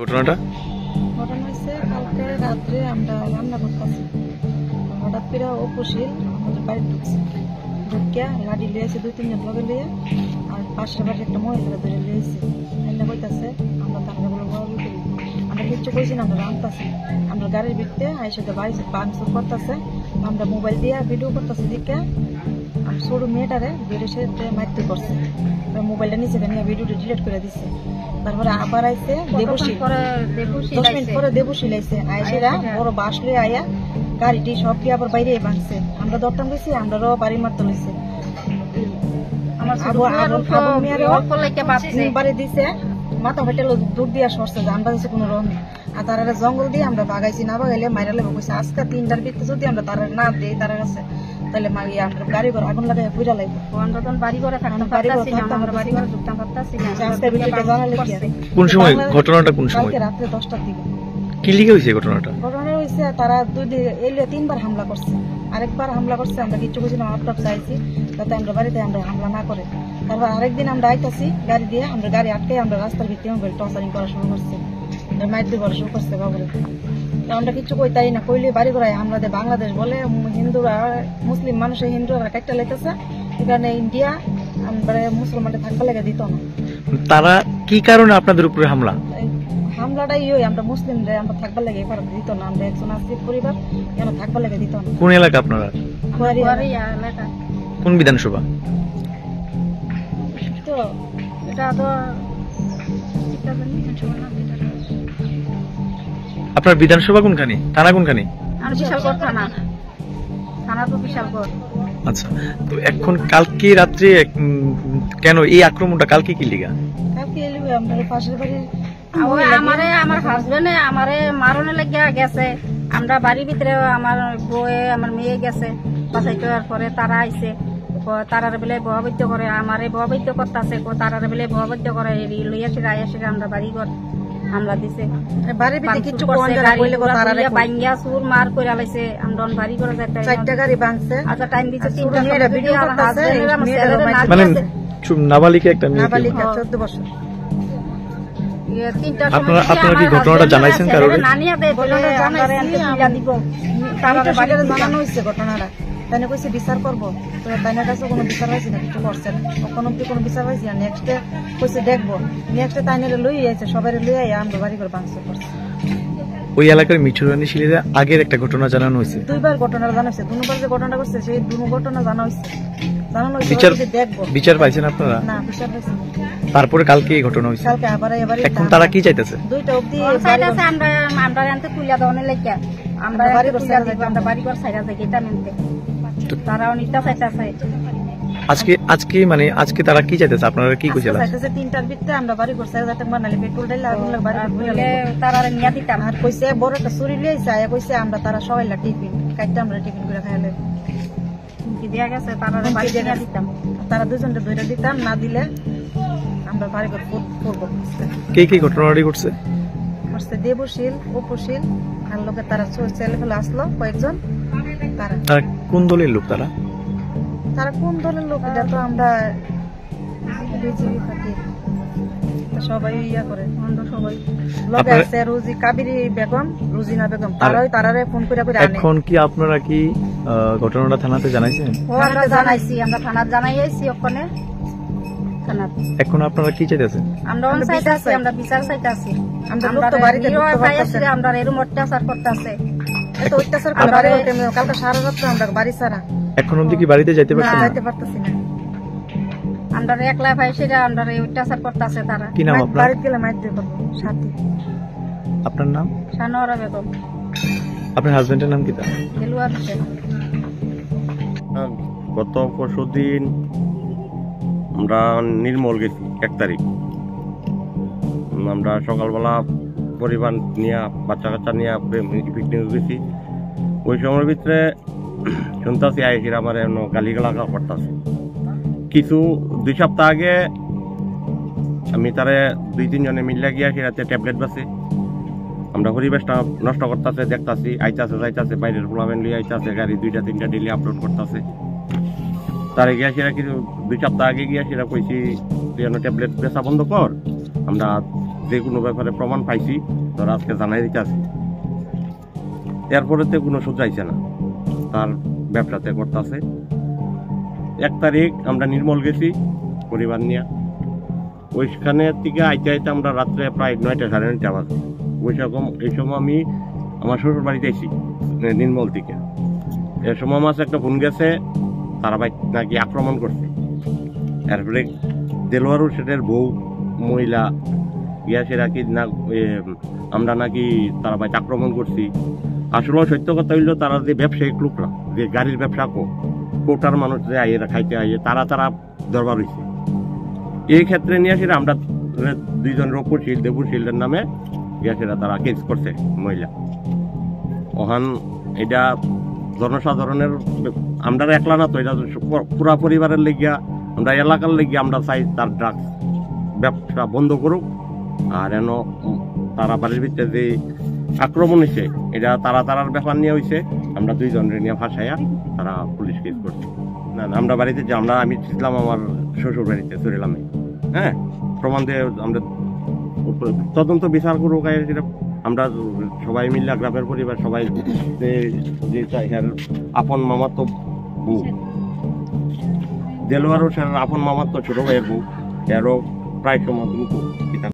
ঘটনাটা ঘটনা হচ্ছে কালকে রাত্রে আমরা রান্না করতেছি, হঠাৎ করে অপশীল আমাদের বাড়ি ঢুকছে, ঢুকিয়া লাঠি লিয়েছে 2-3 জন লগে লিয়ে, আর পাশের বাড়ির একটা মহিলা ধরে লিয়েছে, এনে কইতাছে আমরা তারগুলো বড় করি, আমরা কিচ্ছু কইছি না, আমরা রান্তাছি, আমরা গাড়ির ভিতরে আইসাতে বাড়ি ভাঙচুর করতেছে, আমরা মোবাইল দিয়ে ভিডিও করতেছি, দিকে আমি ছোট মেয়েটারে বেড়ে সে মারতে করছে, মোবাইলটা নিচে নিয়ে ভিডিওটা ডিলিট করে দিচ্ছে। তারপরে আবার আইসে দেবশীল 10 মিনিট পরে দেবশীল আইসে, আইসেরা বড় বাস লয়ে আয়া গাড়িটি সব কি আবার বাইরে ভাঙছে, আমরা দরতাম গেছি, আমরাও বাড়ি মারতে লইছে, বাড়ি দিছে মাথা ফাটে দূর দিয়া সরছে, আমরা দিচ্ছে কোনো রকম, আর তারা জঙ্গল দিয়ে আমরা বাগাইছি, না বাগাইলে মাইরা লেবো কইছে আজকে 3টার ভিতরে যদি আমরা তারা না দিই তারা কাছে তাহলে মারিয়ে আমরা গাড়ি ঘর আগুন লাগাই পুরা লাগবে। কোন সময় ঘটনাটা, কোন সময়? রাত্রে 10টার দিকে। কি লিখে হয়েছে ঘটনাটা? ঘটনা হয়েছে তারা 3বার হামলা করছে, আরেকবার হামলা করছে, আমরা কিছু কিছু আপ চাইছি যাতে আমরা বাড়িতে আমরা হামলা না করে। তারপর আরেকদিন আমরা আইতাছি গাড়ি দিয়ে, আমরা গাড়ি আটকে আমরা রাস্তার ভিতরে মোবাইল টর্চারিং করা শুরু করছে, মাইর করা শুরু করছে বাবুরে। আমরা কিছু কইতাই না, কইলে বাড়ি করাই আমরা বাংলাদেশ বলে হিন্দুরা মুসলিম মানুষের হিন্দুরা কাটটা লাইতেছে, এখানে ইন্ডিয়া আমরা মুসলমানদের থাকতে লেগে দিত না। তারা কি কারণে আপনাদের উপরে হামলা? হামলাটাই আমরা মুসলিমরা আমরা থাকবার লেগে দিত না, আমরা একজন আসিফ পরিবার কেন থাকবার লেগে দিত না। কোন এলাকা আপনারা? কোন বিধানসভা? তো এটা তো আপনার বিধানসভা কোনখানে, থানা কোনখানে? আচ্ছা, তো এখন কালকে রাত্রে কেন এই আক্রমণটা, কালকে কি লিগা? কালকে আমাদের পাশের বাড়ির আমার হাজবেন্ডে আমারে মারনে লাগিয়া গেছে, আমরা বাড়ির ভিতরে আমার বউয়ে আমার মেয়ে গেছে বাসাইতে, পরে তারা আইছে, তারার বেলায় বহাবৈদ্য করে, আমারে বহাবৈদ্য করতেছে, তারার বেলায় বহাবৈদ্য করে লইয়া ফিরে আইসে আমরা বাড়ি ঘর হামলা দিছে, বাঙ্গিয়া সুর মার করে আলাইছে, আমরা বাড়ি করে আচ্ছা টাইম দিচ্ছে 3টা মানে নাবালিকা একটা মেয়ে, 14 বছর। আপনারা কি ঘটনাটা জানাইছেন কারোর? জানানো হয়েছে ঘটনাটা, তাই কইছে বিচার করবো, তো তাইনার কাছে কোনো বিচার পাইছি না, কিছু করছে না, কোনো বিচার পাইছি না। নেক্সটে কইছে দেখবো, নেক্সটে তাইনারে লই আইছে, সবাই লই আইয়া আমরা বাড়ি করে ভাঙচুর করছে। ওই এলাকার মিঠুরানী শিলিদা আগের একটা ঘটনা জানানো হয়েছে, 2বার ঘটনা জানাইছে, 2বার যে ঘটনা করছে সেই 2 ঘটনা জানা হয়েছে, বিচার পাইছেন আপনারা? না, বিচার পাইছি না। তারপরে কালকে এই ঘটনা হয়েছে, কালকে আবার এখন তারা কি চাইতেছে? 2টা অবধি চাইতেছে আমরা আনতে তুলিয়া দেওয়ানে লেখা, আমরা বাড়ি ঘর সাইডা দিব, আমরা বাড়ি ঘর সাইডা থেকে এটা নিতে, তারাও নিতে চাইতেছে। আজকে মানে আজকে তারা কি চাইতেছে, আপনারা কি কইছিলেন? চাইতেছে 3টার ভিতরে আমরা বাড়ি ঘর সাইডা যাতে বানালি পেট্রোল ডাইলা আগুন লাগা বাড়ি ঘুরে তারা নিয়া দিতাম, আর কইছে বড় একটা চুরি লইছে, আয়া কইছে আমরা তারা সবাই লা টিফিন কাটতে আমরা টিফিন করে খাইলে কি দিয়া গেছে, তারা বাড়ি দিয়া দিতাম, তারা দুজনকে দুইটা দিতাম, না দিলে আমরা বাড়ি ঘর করব। কে কি ঘটনাটি ঘটছে? দেবশীল, উপশীল আর লোকে তারা ছেলে ফেলে আসলো কয়েকজন। তারা কোন দলের লোক? তারা কোন দলের লোক এটা তো আমরা বিজেপি পার্টি সবাই ইয়া করে, সবাই লোক আছে, রুজি কাবিরি বেগম, রুজিনা বেগম, তারারে ফোন করে আনে। এখন কি আপনারা কি ঘটনাটা থানাতে জানাইছেন? আমরা জানাইছি, আমরা থানাতে জানাইছি ওখানে থানা। এখন আপনারা কি চাইতেছেন? আমরা চাইতাছি, আমরা বিচার চাইতাছি, আমরা তো বাড়িতে পাইছি, আমরা এরকম অত্যাচার করতেছে, এত অত্যাচার করে কালকে সারা রাত আমরা বাড়ি ছাড়া, এখন অবধি কি বাড়িতে যাইতে পারছেন না? যাইতে পারতেছি না, আমরা একলা পাইছি, আমরা অত্যাচার করতেছে তারা। কি নাম আপনার? বাড়িতে গেলে মাইর দিয়ে পাবো সাথী। আপনার নাম? সানোয়ারা বেগম। আপনার হাজবেন্ডের নাম কি? দেলুয়ার হোসেন। গত পরশুদিন আমরা নির্মল গেছি 1 তারিখ, আমরা সকালবেলা পরিবার নিয়ে বাচ্চা কাচ্চা নিয়ে পিকনিক গেছি। ওই সময়ের ভিতরে শুনতেছি আইসির আমার গালিগালা করতেছে। কিছু 2 সপ্তাহ আগে আমি তারে 2-3 জনে মিলে গিয়া সেরাতে ট্যাবলেট বাসে, আমরা পরিবেশটা নষ্ট করতেছে, দেখতেছি আইতাছে যাইতাছে, বাইরের পোলাবেন লিয়ে আইতাছে, গাড়ি 2টা-3টা ডেলি আপলোড করতেছে। তারে গিয়া সেরা কিছু 2 সপ্তাহ আগে গিয়া সেরা কইছি তুই ট্যাবলেট বেচা বন্ধ কর, আমরা যে কোনো ব্যাপারে প্রমাণ পাইছি ধর আজকে জানাই দিতে আছে এরপরে তো কোনো শুধরাইছে না তার ব্যবসাতে করতেছে 1 তারিখ আমরা নির্মল গেছি পরিবার নিয়ে ওইখানে থেকে আইতে আইতে আমরা রাত্রে প্রায় 9টা সাড়ে 9টা বাজে এই সময় আমি আমার শ্বশুর বাড়িতে আইছি নির্মল থেকে এ সময় আমার একটা ফোন গেছে তারা ভাই নাকি আক্রমণ করছে এরপরে দেলোয়ারু সেটের বউ মহিলা গিয়াছে নাকি না আমরা নাকি তারা ভাই আক্রমণ করছি আসলে সত্য কথা হইলো তারা যে ব্যবসায়িক লোকরা যে গাড়ির ব্যবসা কোটার মানুষ যে আইয়েরা খাইতে আইয়ে তারা দরবার হয়েছে এই ক্ষেত্রে নিয়ে আসে আমরা 2 জন রূপশীল দেবশীলের নামে গিয়াছেরা তারা কেস করছে মহিলা ওখান এটা জনসাধারণের আমরা একলা না তো এটা পুরা পরিবারের লেগিয়া আমরা এলাকার লেগিয়া আমরা চাই তার ড্রাগস ব্যবসা বন্ধ করুক আর এন তারা বাড়ির ভিতরে যে আক্রমণ হয়েছে এটা তারার ব্যাপার নিয়ে হয়েছে আমরা 2 জনের নিয়ে ফাঁসাইয়া তারা পুলিশ কেস করছে না আমরা বাড়িতে যে আমি ছিলাম আমার শ্বশুর বাড়িতে চুরিলামে হ্যাঁ প্রমাণ দিয়ে আমরা তদন্ত বিচার করুক সেটা আমরা সবাই মিলে গ্রামের পরিবার সবাই যে চাই আপন মামার তো বউ দেলোয়ারও আপন মামার তো ছোট ভাইয়ের বউ এরও প্রায় সমাধান